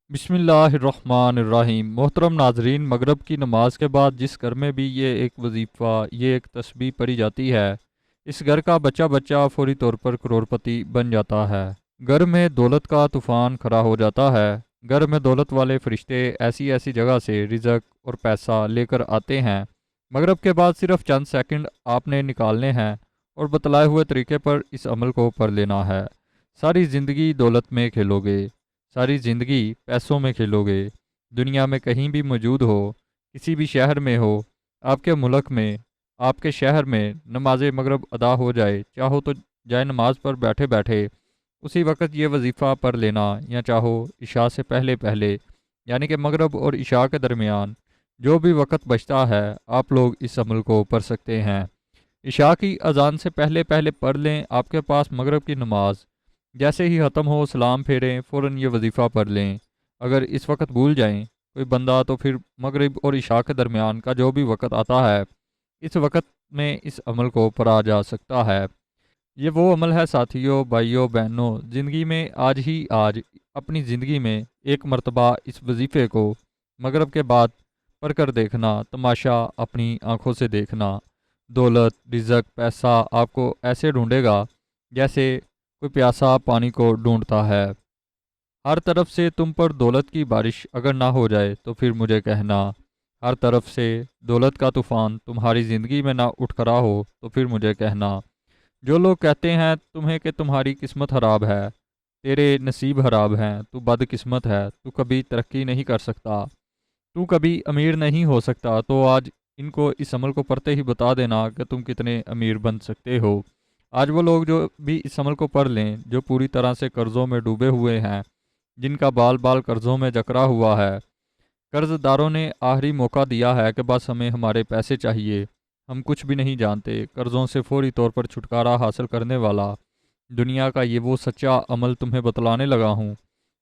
بسم اللہ الرحمن الرحیم۔ محترم ناظرین، مغرب کی نماز کے بعد جس گھر میں بھی یہ ایک وظیفہ، یہ ایک تسبیح پڑھی جاتی ہے، اس گھر کا بچہ بچہ فوری طور پر کروڑپتی بن جاتا ہے۔ گھر میں دولت کا طوفان کھڑا ہو جاتا ہے۔ گھر میں دولت والے فرشتے ایسی ایسی جگہ سے رزق اور پیسہ لے کر آتے ہیں۔ مغرب کے بعد صرف چند سیکنڈ آپ نے نکالنے ہیں اور بتلائے ہوئے طریقے پر اس عمل کو پڑھ لینا ہے۔ ساری زندگی دولت میں کھیلو گے، ساری زندگی پیسوں میں کھیلو گے۔ دنیا میں کہیں بھی موجود ہو، کسی بھی شہر میں ہو، آپ کے ملک میں، آپ کے شہر میں نماز مغرب ادا ہو جائے، چاہو تو جائے نماز پر بیٹھے بیٹھے اسی وقت یہ وظیفہ پڑھ لینا، یا چاہو عشاء سے پہلے پہلے، یعنی کہ مغرب اور عشاء کے درمیان جو بھی وقت بچتا ہے آپ لوگ اس عمل کو پڑھ سکتے ہیں۔ عشاء کی اذان سے پہلے پہلے پڑھ لیں۔ آپ کے پاس مغرب کی نماز جیسے ہی ختم ہو سلام پھیریں، فوراً یہ وظیفہ پڑھ لیں۔ اگر اس وقت بھول جائیں کوئی بندہ تو پھر مغرب اور عشاء کے درمیان کا جو بھی وقت آتا ہے، اس وقت میں اس عمل کو پڑھا جا سکتا ہے۔ یہ وہ عمل ہے ساتھیوں، بھائیوں، بہنوں، زندگی میں آج اپنی زندگی میں ایک مرتبہ اس وظیفے کو مغرب کے بعد پڑھ کر دیکھنا، تماشا اپنی آنکھوں سے دیکھنا۔ دولت، رزق، پیسہ آپ کو ایسے ڈھونڈے گا جیسے کوئی پیاسا پانی کو ڈھونڈتا ہے۔ ہر طرف سے تم پر دولت کی بارش اگر نہ ہو جائے تو پھر مجھے کہنا۔ ہر طرف سے دولت کا طوفان تمہاری زندگی میں نہ اٹھ کھڑا ہو تو پھر مجھے کہنا۔ جو لوگ کہتے ہیں تمہیں کہ تمہاری قسمت خراب ہے، تیرے نصیب خراب ہیں، تو بد قسمت ہے، تو کبھی ترقی نہیں کر سکتا، تو کبھی امیر نہیں ہو سکتا، تو آج ان کو اس عمل کو پڑھتے ہی بتا دینا کہ تم کتنے امیر بن سکتے ہو۔ آج وہ لوگ جو بھی اس عمل کو پڑھ لیں، جو پوری طرح سے قرضوں میں ڈوبے ہوئے ہیں، جن کا بال بال قرضوں میں جکڑا ہوا ہے، قرض داروں نے آخری موقع دیا ہے کہ بس ہمیں ہمارے پیسے چاہیے، ہم کچھ بھی نہیں جانتے، قرضوں سے فوری طور پر چھٹکارا حاصل کرنے والا دنیا کا یہ وہ سچا عمل تمہیں بتلانے لگا ہوں۔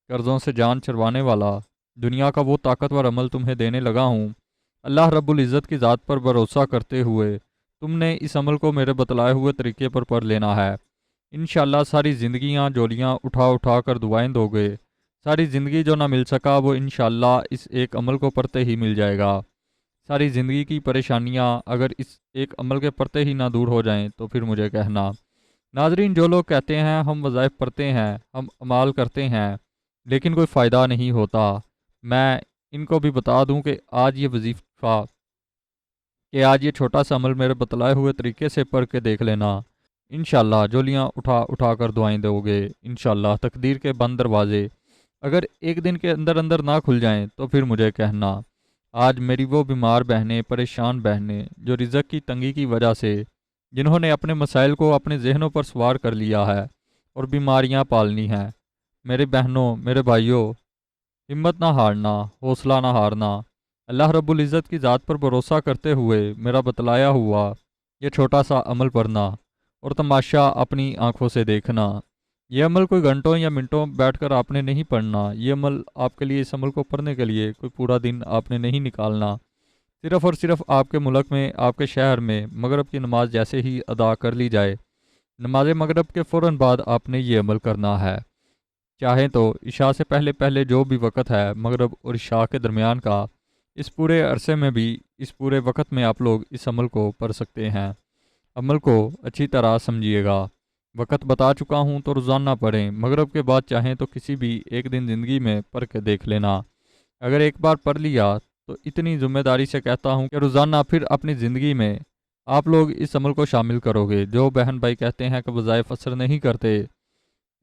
قرضوں سے جان چھڑوانے والا دنیا کا وہ طاقتور عمل تمہیں دینے لگا ہوں۔ اللہ رب العزت کی ذات پر بھروسہ کرتے ہوئے تم نے اس عمل کو میرے بتلائے ہوئے طریقے پر پڑھ لینا ہے۔ انشاءاللہ ساری زندگیاں جولیاں اٹھا اٹھا کر دعائیں دو گے۔ ساری زندگی جو نہ مل سکا وہ انشاءاللہ اس ایک عمل کو پڑھتے ہی مل جائے گا۔ ساری زندگی کی پریشانیاں اگر اس ایک عمل کے پڑھتے ہی نہ دور ہو جائیں تو پھر مجھے کہنا۔ ناظرین، جو لوگ کہتے ہیں ہم وظائف پڑھتے ہیں، ہم اعمال کرتے ہیں، لیکن کوئی فائدہ نہیں ہوتا، میں ان کو بھی بتا دوں کہ آج یہ چھوٹا سا عمل میرے بتلائے ہوئے طریقے سے پڑھ کے دیکھ لینا۔ انشاءاللہ جولیاں اٹھا اٹھا کر دعائیں دو گے۔ انشاءاللہ تقدیر کے بند دروازے اگر ایک دن کے اندر اندر نہ کھل جائیں تو پھر مجھے کہنا۔ آج میری وہ بیمار بہنیں، پریشان بہنیں، جو رزق کی تنگی کی وجہ سے، جنہوں نے اپنے مسائل کو اپنے ذہنوں پر سوار کر لیا ہے اور بیماریاں پالنی ہیں، میرے بہنوں، میرے بھائیوں، ہمت نہ ہارنا، حوصلہ نہ ہارنا۔ اللہ رب العزت کی ذات پر بھروسہ کرتے ہوئے میرا بتلایا ہوا یہ چھوٹا سا عمل پڑھنا اور تماشا اپنی آنکھوں سے دیکھنا۔ یہ عمل کوئی گھنٹوں یا منٹوں بیٹھ کر آپ نے نہیں پڑھنا۔ یہ عمل آپ کے لیے، اس عمل کو پڑھنے کے لیے کوئی پورا دن آپ نے نہیں نکالنا۔ صرف اور صرف آپ کے ملک میں، آپ کے شہر میں مغرب کی نماز جیسے ہی ادا کر لی جائے، نماز مغرب کے فوراً بعد آپ نے یہ عمل کرنا ہے۔ چاہیں تو عشاء سے پہلے پہلے جو بھی وقت ہے مغرب اور عشاء کے درمیان کا، اس پورے عرصے میں بھی، اس پورے وقت میں آپ لوگ اس عمل کو پڑھ سکتے ہیں۔ عمل کو اچھی طرح سمجھیے گا۔ وقت بتا چکا ہوں تو روزانہ پڑھیں۔ مغرب کے بعد چاہیں تو کسی بھی ایک دن زندگی میں پڑھ کے دیکھ لینا۔ اگر ایک بار پڑھ لیا تو اتنی ذمہ داری سے کہتا ہوں کہ روزانہ پھر اپنی زندگی میں آپ لوگ اس عمل کو شامل کرو گے۔ جو بہن بھائی کہتے ہیں کہ وظائف اثر نہیں کرتے،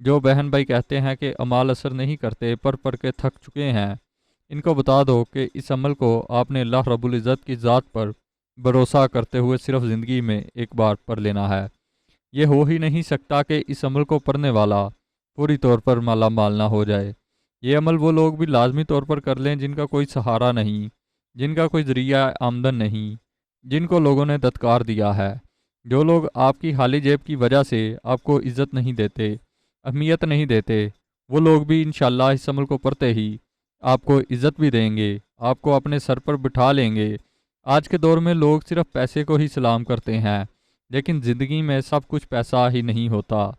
جو بہن بھائی کہتے ہیں کہ اعمال اثر نہیں کرتے، پڑھ پڑھ کے تھک چکے ہیں، ان کو بتا دو کہ اس عمل کو آپ نے اللہ رب العزت کی ذات پر بھروسہ کرتے ہوئے صرف زندگی میں ایک بار پڑھ لینا ہے۔ یہ ہو ہی نہیں سکتا کہ اس عمل کو پڑھنے والا پوری طور پر مالا مال نہ ہو جائے۔ یہ عمل وہ لوگ بھی لازمی طور پر کر لیں جن کا کوئی سہارا نہیں، جن کا کوئی ذریعہ آمدن نہیں، جن کو لوگوں نے دھتکار دیا ہے۔ جو لوگ آپ کی خالی جیب کی وجہ سے آپ کو عزت نہیں دیتے، اہمیت نہیں دیتے، وہ لوگ بھی انشاءاللہ اس عمل کو پڑھتے ہی آپ کو عزت بھی دیں گے، آپ کو اپنے سر پر بٹھا لیں گے۔ آج کے دور میں لوگ صرف پیسے کو ہی سلام کرتے ہیں، لیکن زندگی میں سب کچھ پیسہ ہی نہیں ہوتا۔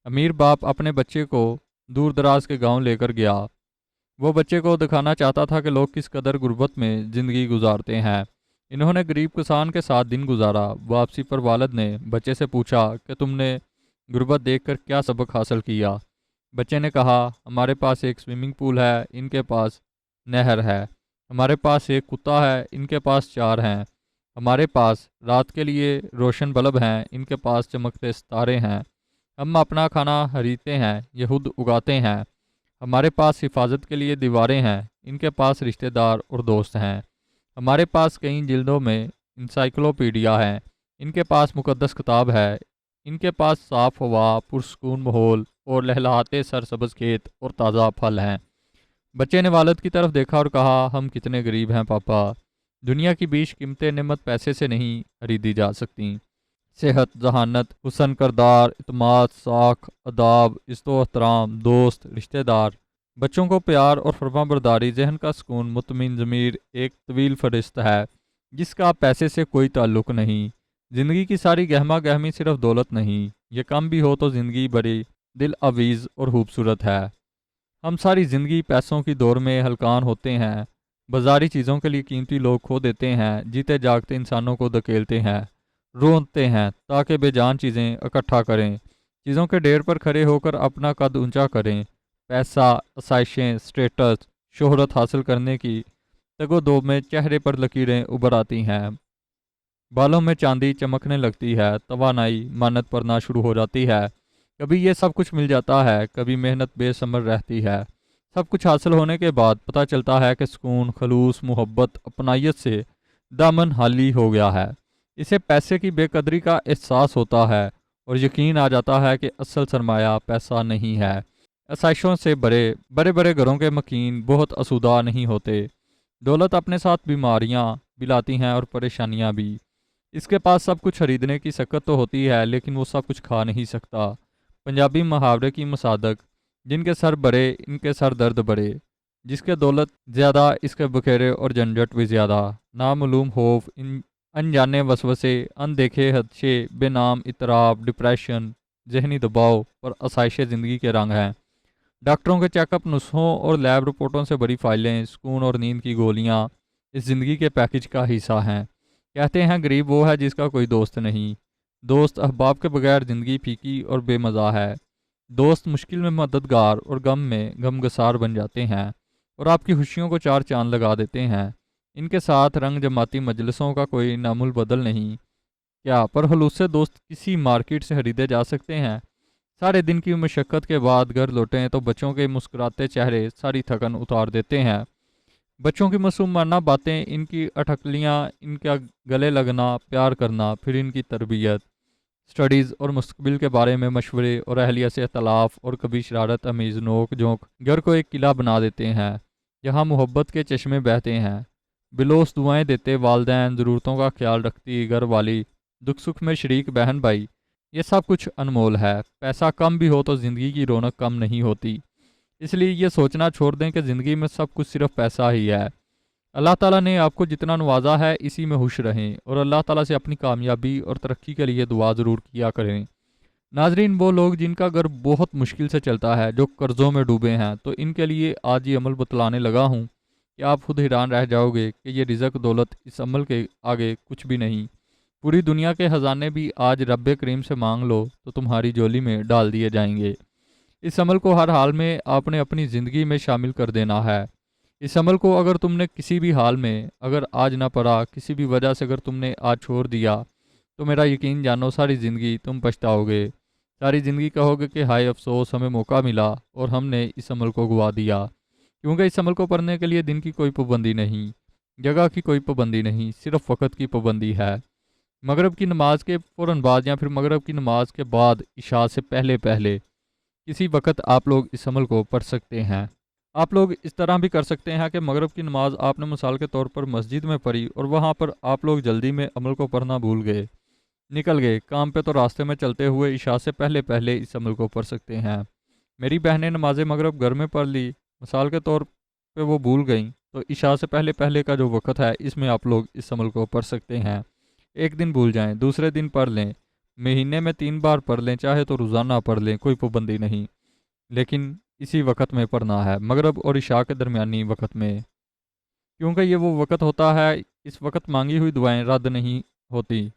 امیر باپ اپنے بچے کو دور دراز کے گاؤں لے کر گیا، وہ بچے کو دکھانا چاہتا تھا کہ لوگ کس قدر غربت میں زندگی گزارتے ہیں۔ انہوں نے غریب کسان کے ساتھ دن گزارا۔ واپسی پر والد نے بچے سے پوچھا کہ تم نے غربت دیکھ کر کیا سبق حاصل کیا؟ بچے نے کہا، ہمارے پاس ایک سوئمنگ پول ہے، ان کے پاس نہر ہے۔ ہمارے پاس ایک کتا ہے، ان کے پاس 4 ہیں۔ ہمارے پاس رات کے لیے روشن بلب ہیں، ان کے پاس چمکتے ستارے ہیں۔ ہم اپنا کھانا خریدتے ہیں، یہ خود اگاتے ہیں۔ ہمارے پاس حفاظت کے لیے دیواریں ہیں، ان کے پاس رشتہ دار اور دوست ہیں۔ ہمارے پاس کئی جلدوں میں انسائکلوپیڈیا ہے، ان کے پاس مقدس کتاب ہے۔ ان کے پاس صاف ہوا، پرسکون ماحول اور لہلہاتے سرسبز کھیت اور تازہ پھل ہیں۔ بچے نے والد کی طرف دیکھا اور کہا، ہم کتنے غریب ہیں پاپا۔ دنیا کی بیش قیمتی نعمت پیسے سے نہیں خریدی جا سکتی۔ صحت، ذہانت، حسن کردار، اعتماد، ساکھ، اداب، عزت و احترام، دوست، رشتہ دار، بچوں کو پیار اور فرما برداری، ذہن کا سکون، مطمئن ضمیر ایک طویل فہرست ہے جس کا پیسے سے کوئی تعلق نہیں۔ زندگی کی ساری گہما گہمی صرف دولت نہیں، یہ کم بھی ہو تو زندگی بڑی دل آویز اور خوبصورت ہے۔ ہم ساری زندگی پیسوں کی دوڑ میں ہلکان ہوتے ہیں، بازاری چیزوں کے لیے قیمتی لوگ کھو دیتے ہیں، جیتے جاگتے انسانوں کو دھکیلتے ہیں، روتے ہیں تاکہ بے جان چیزیں اکٹھا کریں، چیزوں کے ڈھیر پر کھڑے ہو کر اپنا قد اونچا کریں۔ پیسہ، آسائشیں، سٹیٹس، شہرت حاصل کرنے کی تگ و دو میں چہرے پر لکیریں ابھر آتی ہیں، بالوں میں چاندی چمکنے لگتی ہے، توانائی مانت پڑنا شروع ہو جاتی ہے۔ کبھی یہ سب کچھ مل جاتا ہے، کبھی محنت بے ثمر رہتی ہے۔ سب کچھ حاصل ہونے کے بعد پتہ چلتا ہے کہ سکون، خلوص، محبت، اپنائیت سے دامن خالی ہو گیا ہے۔ اسے پیسے کی بے قدری کا احساس ہوتا ہے اور یقین آ جاتا ہے کہ اصل سرمایہ پیسہ نہیں ہے۔ آسائشوں سے بڑے بڑے گھروں کے مکین بہت آسودہ نہیں ہوتے۔ دولت اپنے ساتھ بیماریاں بھی لاتی ہیں اور پریشانیاں بھی۔ اس کے پاس سب کچھ خریدنے کی سکت تو ہوتی ہے، لیکن وہ سب کچھ کھا نہیں سکتا۔ پنجابی محاورے کی مصادق، جن کے سر بڑے ان کے سر درد بڑے، جس کے دولت زیادہ اس کے بکھیرے اور جھنجھٹ بھی زیادہ۔ نامعلوم خوف، انجانے وسوسے، اندیکھے خدشے، بے نام اضطراب، ڈپریشن، ذہنی دباؤ اور آسائش زندگی کے رنگ ہیں۔ ڈاکٹروں کے چیک اپ، نسخوں اور لیب رپورٹوں سے بڑی فائلیں، سکون اور نیند کی گولیاں اس زندگی کے پیکج کا حصہ ہیں۔ کہتے ہیں غریب وہ ہے جس کا کوئی دوست نہیں۔ دوست احباب کے بغیر زندگی پھیکی اور بے مزہ ہے۔ دوست مشکل میں مددگار اور غم میں غمگسار بن جاتے ہیں اور آپ کی خوشیوں کو 4 چاند لگا دیتے ہیں۔ ان کے ساتھ رنگ جماتی مجلسوں کا کوئی نام البدل نہیں۔ کیا پر خلوص سے دوست کسی مارکیٹ سے خریدے جا سکتے ہیں؟ سارے دن کی مشقت کے بعد گھر لوٹیں تو بچوں کے مسکراتے چہرے ساری تھکن اتار دیتے ہیں۔ بچوں کی معصومانہ باتیں، ان کی اٹھکلیاں، ان کا گلے لگنا، پیار کرنا، پھر ان کی تربیت، سٹڈیز اور مستقبل کے بارے میں مشورے اور اہلیہ سے اختلاف اور کبھی شرارت امیز نوک جھونک گھر کو ایک قلعہ بنا دیتے ہیں جہاں محبت کے چشمے بہتے ہیں۔ بلوس دعائیں دیتے والدین، ضرورتوں کا خیال رکھتی گھر والی، دکھ سکھ میں شریک بہن بھائی، یہ سب کچھ انمول ہے۔ پیسہ کم بھی ہو تو زندگی کی رونق کم نہیں ہوتی۔ اس لیے یہ سوچنا چھوڑ دیں کہ زندگی میں سب کچھ صرف پیسہ ہی ہے۔ اللہ تعالیٰ نے آپ کو جتنا نوازا ہے اسی میں خوش رہیں اور اللہ تعالیٰ سے اپنی کامیابی اور ترقی کے لیے دعا ضرور کیا کریں۔ ناظرین، وہ لوگ جن کا گھر بہت مشکل سے چلتا ہے، جو قرضوں میں ڈوبے ہیں، تو ان کے لیے آج یہ عمل بتلانے لگا ہوں کہ آپ خود حیران رہ جاؤ گے کہ یہ رزق دولت اس عمل کے آگے کچھ بھی نہیں۔ پوری دنیا کے خزانے بھی آج رب کریم سے مانگ لو تو تمہاری جولی میں ڈال دیے جائیں گے۔ اس عمل کو ہر حال میں آپ نے اپنی زندگی میں شامل کر دینا ہے۔ اس عمل کو اگر تم نے کسی بھی حال میں اگر آج نہ پڑھا، کسی بھی وجہ سے اگر تم نے آج چھوڑ دیا، تو میرا یقین جانو ساری زندگی تم پچھتاؤ گے۔ ساری زندگی کہو گے کہ ہائے افسوس، ہمیں موقع ملا اور ہم نے اس عمل کو گوا دیا۔ کیونکہ اس عمل کو پڑھنے کے لیے دن کی کوئی پابندی نہیں، جگہ کی کوئی پابندی نہیں، صرف وقت کی پابندی ہے۔ مغرب کی نماز کے فوراً بعد یا پھر مغرب کی نماز کے بعد عشاء سے پہلے کسی وقت آپ لوگ اس عمل کو پڑھ سکتے ہیں۔ آپ لوگ اس طرح بھی کر سکتے ہیں کہ مغرب کی نماز آپ نے مثال کے طور پر مسجد میں پڑھی اور وہاں پر آپ لوگ جلدی میں عمل کو پڑھنا بھول گئے، نکل گئے کام پہ، تو راستے میں چلتے ہوئے عشاء سے پہلے اس عمل کو پڑھ سکتے ہیں۔ میری بہنیں نماز مغرب گھر میں پڑھ لی، مثال کے طور پہ وہ بھول گئیں، تو عشاء سے پہلے کا جو وقت ہے اس میں آپ لوگ اس عمل کو پڑھ سکتے ہیں۔ ایک دن بھول جائیں، دوسرے دن پڑھ لیں، مہینے میں 3 بار پڑھ لیں، چاہے تو روزانہ پڑھ لیں، کوئی پابندی نہیں۔ لیکن اسی وقت میں پڑھنا ہے، مغرب اور عشاء کے درمیانی وقت میں، کیونکہ یہ وہ وقت ہوتا ہے، اس وقت مانگی ہوئی دعائیں رد نہیں ہوتی۔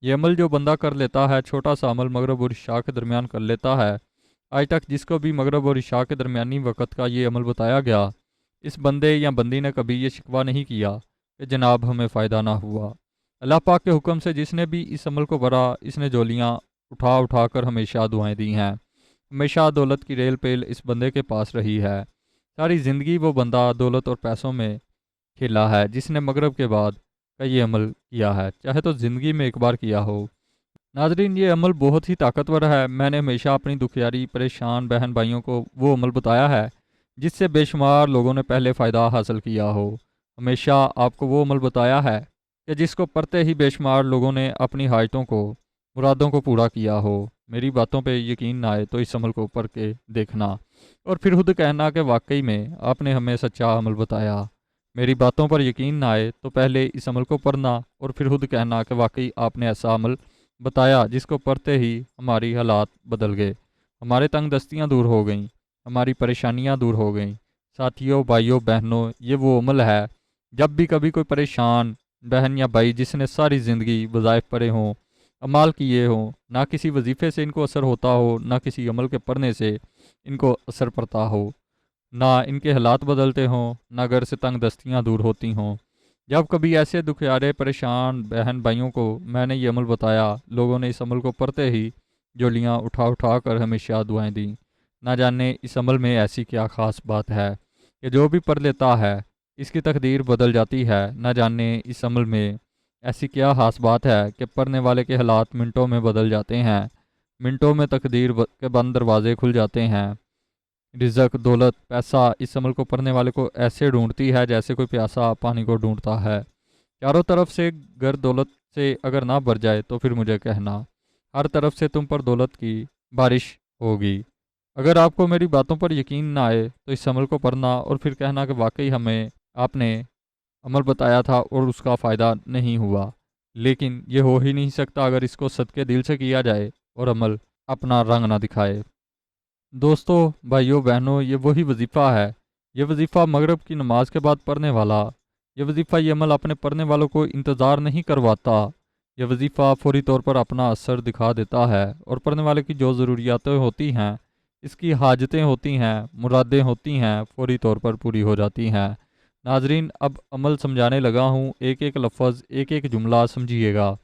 یہ عمل جو بندہ کر لیتا ہے، چھوٹا سا عمل مغرب اور عشاء کے درمیان کر لیتا ہے، آج تک جس کو بھی مغرب اور عشاء کے درمیانی وقت کا یہ عمل بتایا گیا، اس بندے یا بندی نے کبھی یہ شکوہ نہیں کیا کہ جناب ہمیں فائدہ نہ ہوا۔ اللہ پاک کے حکم سے جس نے بھی اس عمل کو بھرا، اس نے جولیاں اٹھا اٹھا کر ہمیشہ دعائیں دی ہیں۔ ہمیشہ دولت کی ریل پیل اس بندے کے پاس رہی ہے۔ ساری زندگی وہ بندہ دولت اور پیسوں میں کھیلا ہے، جس نے مغرب کے بعد کا یہ عمل کیا ہے، چاہے تو زندگی میں ایک بار کیا ہو۔ ناظرین، یہ عمل بہت ہی طاقتور ہے۔ میں نے ہمیشہ اپنی دکھیاری پریشان بہن بھائیوں کو وہ عمل بتایا ہے جس سے بے شمار لوگوں نے پہلے فائدہ حاصل کیا ہو۔ ہمیشہ آپ کو وہ عمل بتایا ہے کہ جس کو پڑھتے ہی بے شمار لوگوں نے اپنی حاجتوں کو، مرادوں کو پورا کیا ہو۔ میری باتوں پہ یقین نہ آئے تو اس عمل کو پڑھ کے دیکھنا اور پھر خود کہنا کہ واقعی میں آپ نے ہمیں سچا عمل بتایا۔ میری باتوں پر یقین نہ آئے تو پہلے اس عمل کو پڑھنا اور پھر خود کہنا کہ واقعی آپ نے ایسا عمل بتایا جس کو پڑھتے ہی ہماری حالات بدل گئے، ہمارے تنگ دستیاں دور ہو گئیں، ہماری پریشانیاں دور ہو گئیں۔ ساتھیوں، بھائیوں، بہنوں، یہ وہ عمل ہے جب بھی کبھی کوئی پریشان بہن یا بھائی جس نے ساری زندگی وظائف پڑھے ہوں، اعمال کیے ہوں، نہ کسی وظیفے سے ان کو اثر ہوتا ہو، نہ کسی عمل کے پڑھنے سے ان کو اثر پڑتا ہو، نہ ان کے حالات بدلتے ہوں، نہ گھر سے تنگ دستیاں دور ہوتی ہوں۔ جب کبھی ایسے دکھیارے پریشان بہن بھائیوں کو میں نے یہ عمل بتایا، لوگوں نے اس عمل کو پڑھتے ہی جولیاں اٹھا اٹھا کر ہمیشہ دعائیں دیں۔ نہ جانے اس عمل میں ایسی کیا خاص بات ہے کہ جو بھی پڑھ لیتا ہے اس کی تقدیر بدل جاتی ہے۔ نہ جانے اس عمل میں ایسی کیا خاص بات ہے کہ پڑھنے والے کے حالات منٹوں میں بدل جاتے ہیں، منٹوں میں تقدیر کے بند دروازے کھل جاتے ہیں۔ رزق، دولت، پیسہ اس عمل کو پڑھنے والے کو ایسے ڈھونڈتی ہے جیسے کوئی پیاسا پانی کو ڈھونڈتا ہے۔ چاروں طرف سے گھر دولت سے اگر نہ بھر جائے تو پھر مجھے کہنا، ہر طرف سے تم پر دولت کی بارش ہوگی۔ اگر آپ کو میری باتوں پر یقین نہ آئے تو اس عمل کو پڑھنا اور پھر کہنا کہ واقعی ہمیں آپ نے عمل بتایا تھا اور اس کا فائدہ نہیں ہوا، لیکن یہ ہو ہی نہیں سکتا اگر اس کو صدقے دل سے کیا جائے اور عمل اپنا رنگ نہ دکھائے۔ دوستو، بھائیوں، بہنوں، یہ وہی وظیفہ ہے، یہ وظیفہ مغرب کی نماز کے بعد پڑھنے والا، یہ وظیفہ، یہ عمل اپنے پڑھنے والوں کو انتظار نہیں کرواتا، یہ وظیفہ فوری طور پر اپنا اثر دکھا دیتا ہے اور پڑھنے والے کی جو ضروریاتیں ہوتی ہیں، اس کی حاجتیں ہوتی ہیں، مرادیں ہوتی ہیں، فوری طور پر پوری ہو جاتی ہیں۔ ناظرین، اب عمل سمجھانے لگا ہوں، ایک ایک لفظ، ایک ایک جملہ سمجھیے گا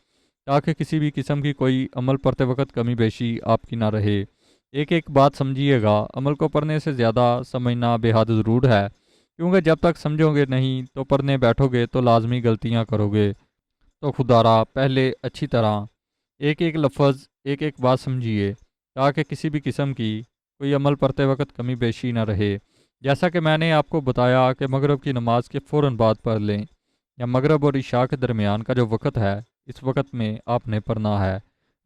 تاکہ کسی بھی قسم کی کوئی عمل پڑھتے وقت کمی بیشی آپ کی نہ رہے۔ ایک ایک بات سمجھیے گا، عمل کو پڑھنے سے زیادہ سمجھنا بے حد ضرور ہے، کیونکہ جب تک سمجھو گے نہیں تو پڑھنے بیٹھو گے تو لازمی غلطیاں کرو گے۔ تو خدا را پہلے اچھی طرح ایک ایک لفظ، ایک ایک بات سمجھیے تاکہ کسی بھی قسم کی کوئی عمل پڑھتے وقت کمی بیشی نہ رہے۔ جیسا کہ میں نے آپ کو بتایا کہ مغرب کی نماز کے فوراً بعد پڑھ لیں، یا مغرب اور عشاء کے درمیان کا جو وقت ہے، اس وقت میں آپ نے پڑھنا ہے۔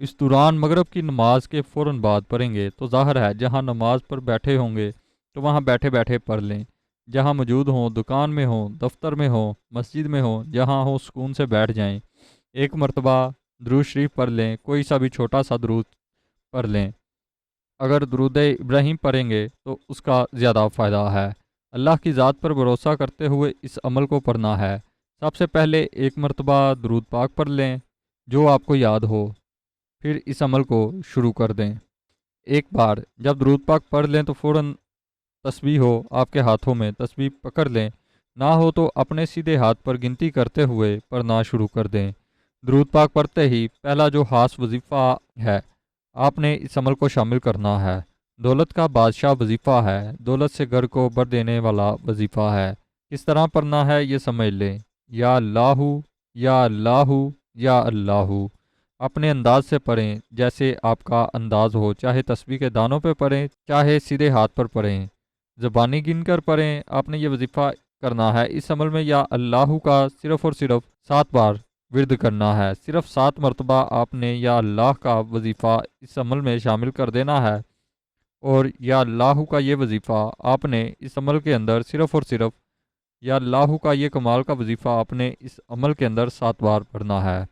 اس دوران مغرب کی نماز کے فوراً بعد پڑھیں گے تو ظاہر ہے جہاں نماز پر بیٹھے ہوں گے تو وہاں بیٹھے بیٹھے پڑھ لیں، جہاں موجود ہوں، دکان میں ہوں، دفتر میں ہوں، مسجد میں ہوں، جہاں ہوں سکون سے بیٹھ جائیں، ایک مرتبہ درود شریف پڑھ لیں، کوئی سا بھی چھوٹا سا درود پڑھ لیں۔ اگر درود ابراہیم پڑھیں گے تو اس کا زیادہ فائدہ ہے۔ اللہ کی ذات پر بھروسہ کرتے ہوئے اس عمل کو پڑھنا ہے۔ سب سے پہلے ایک مرتبہ درود پاک پڑھ لیں جو آپ کو یاد ہو، پھر اس عمل کو شروع کر دیں۔ ایک بار جب درود پاک پڑھ لیں تو فوراً تسبیح ہو آپ کے ہاتھوں میں، تسبیح پکڑ لیں، نہ ہو تو اپنے سیدھے ہاتھ پر گنتی کرتے ہوئے پڑھنا شروع کر دیں۔ درود پاک پڑھتے ہی پہلا جو خاص وظیفہ ہے آپ نے اس عمل کو شامل کرنا ہے۔ دولت کا بادشاہ وظیفہ ہے، دولت سے گھر کو بھر دینے والا وظیفہ ہے۔ کس طرح پڑھنا ہے یہ سمجھ لیں۔ یا اللہ، یا اللہ، یا اللہ۔ اپنے انداز سے پڑھیں جیسے آپ کا انداز ہو، چاہے تسبیح کے دانوں پہ پڑھیں، چاہے سیدھے ہاتھ پر پڑھیں، زبانی گن کر پڑھیں۔ آپ نے یہ وظیفہ کرنا ہے۔ اس عمل میں یا اللہ کا صرف اور صرف 7 بار ورد کرنا ہے۔ صرف 7 مرتبہ آپ نے یا اللہ کا وظیفہ اس عمل میں شامل کر دینا ہے، اور یا اللہ کا یہ وظیفہ آپ نے اس عمل کے اندر صرف اور صرف یا اللہ کا یہ کمال کا وظیفہ آپ نے اس عمل کے اندر 7 بار پڑھنا ہے۔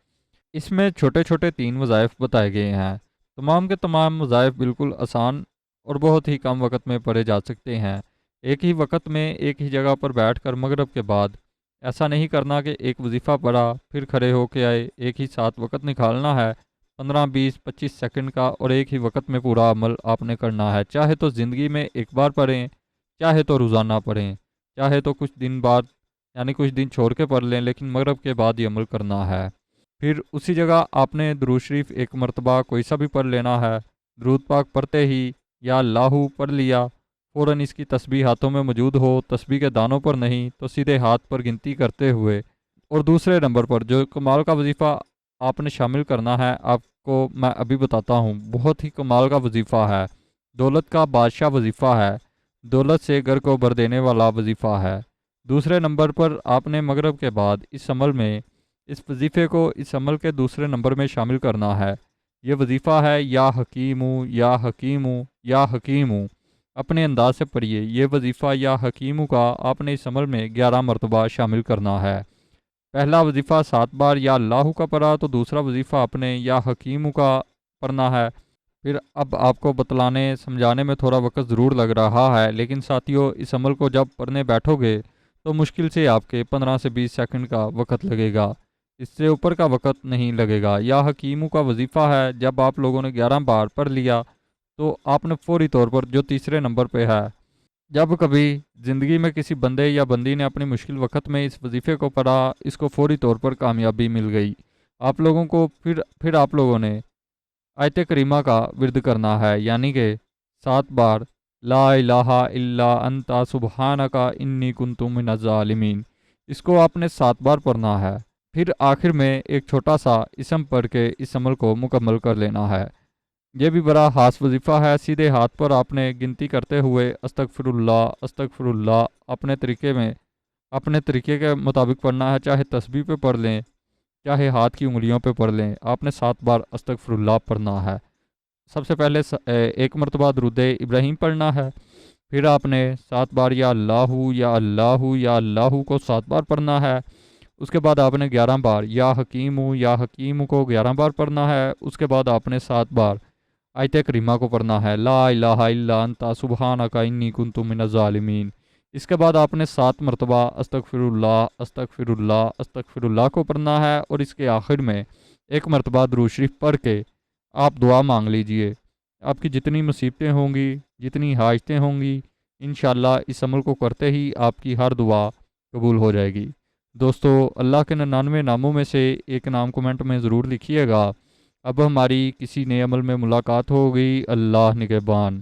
اس میں چھوٹے چھوٹے 3 وظائف بتائے گئے ہیں۔ تمام کے تمام وظائف بالکل آسان اور بہت ہی کم وقت میں پڑھے جا سکتے ہیں۔ ایک ہی وقت میں ایک ہی جگہ پر بیٹھ کر مغرب کے بعد ایسا نہیں کرنا کہ ایک وظیفہ پڑھا پھر کھڑے ہو کے آئے، ایک ہی ساتھ وقت نکالنا ہے 15 20 25 سیکنڈ کا، اور ایک ہی وقت میں پورا عمل آپ نے کرنا ہے۔ چاہے تو زندگی میں ایک بار پڑھیں، چاہے تو روزانہ پڑھیں، چاہے تو کچھ دن بعد یعنی کچھ دن چھوڑ کے پڑھ لیں، لیکن مغرب کے بعد یہ عمل کرنا ہے۔ پھر اسی جگہ آپ نے درود شریف ایک مرتبہ کوئی سا بھی پڑھ لینا ہے۔ درود پاک پڑھتے ہی یا اللہ پڑھ لیا، فوراً اس کی تسبیح ہاتھوں میں موجود ہو، تسبیح کے دانوں پر نہیں تو سیدھے ہاتھ پر گنتی کرتے ہوئے، اور دوسرے نمبر پر جو کمال کا وظیفہ آپ نے شامل کرنا ہے آپ کو میں ابھی بتاتا ہوں، بہت ہی کمال کا وظیفہ ہے، دولت کا بادشاہ وظیفہ ہے، دولت سے گھر کو بھر دینے والا وظیفہ ہے۔ دوسرے نمبر پر آپ نے مغرب کے بعد اس عمل میں اس وظیفے کو اس عمل کے دوسرے نمبر میں شامل کرنا ہے۔ یہ وظیفہ ہے یا حکیم ہوں یا حکیم ہوں یا حکیم ہوں، اپنے انداز سے پڑھیے۔ یہ وظیفہ یا حکیم ہوں کا آپ نے اس عمل میں 11 مرتبہ شامل کرنا ہے۔ پہلا وظیفہ 7 بار یا اللہ کا پڑھا تو دوسرا وظیفہ اپنے یا حکیم کا پڑھنا ہے۔ پھر اب آپ کو بتلانے سمجھانے میں تھوڑا وقت ضرور لگ رہا ہے، لیکن ساتھیوں اس عمل کو جب پڑھنے بیٹھو گے تو مشکل سے آپ کے 15 سے 20 سیکنڈ کا وقت لگے گا، اس سے اوپر کا وقت نہیں لگے گا۔ یا حکیموں کا وظیفہ ہے، جب آپ لوگوں نے 11 بار پڑھ لیا تو آپ نے فوری طور پر جو تیسرے نمبر پہ ہے، جب کبھی زندگی میں کسی بندے یا بندی نے اپنی مشکل وقت میں اس وظیفے کو پڑھا، اس کو فوری طور پر کامیابی مل گئی۔ آپ لوگوں کو پھر آپ لوگوں نے آیت کریمہ کا ورد کرنا ہے، یعنی کہ 7 بار لا الہ الا انت سبحانک انی کنت من الظالمین، اس کو آپ نے 7 بار پڑھنا ہے۔ پھر آخر میں ایک چھوٹا سا اسم پڑھ کے اس عمل کو مکمل کر لینا ہے۔ یہ بھی بڑا خاص وظیفہ ہے، سیدھے ہاتھ پر آپ نے گنتی کرتے ہوئے استغفر اللہ اپنے طریقے کے مطابق پڑھنا ہے، چاہے تسبیح پہ پڑھ لیں چاہے ہاتھ کی انگلیوں پہ پڑھ لیں، آپ نے 7 بار استغفر اللہ پڑھنا ہے۔ سب سے پہلے ایک مرتبہ درود ابراہیم پڑھنا ہے، پھر آپ نے 7 بار یا اللہ یا اللہ یا اللہ کو 7 بار پڑھنا ہے۔ اس کے بعد آپ نے 11 بار یا حکیم کو 11 بار پڑھنا ہے۔ اس کے بعد آپ نے 7 بار آیت کریمہ کو پڑھنا ہے، لا الہ الا انت سبحانک انی کنت من الظالمین۔ اس کے بعد آپ نے 7 مرتبہ استغفر اللہ کو پڑھنا ہے، اور اس کے آخر میں ایک مرتبہ درود شریف پڑھ کے آپ دعا مانگ لیجئے۔ آپ کی جتنی مصیبتیں ہوں گی، جتنی حاجتیں ہوں گی، انشاءاللہ اس عمل کو کرتے ہی آپ کی ہر دعا قبول ہو جائے گی۔ دوستو، اللہ کے 99 ناموں میں سے ایک نام کمنٹ میں ضرور لکھیے گا۔ اب ہماری کسی نئے عمل میں ملاقات ہوگی۔ اللہ نگہبان۔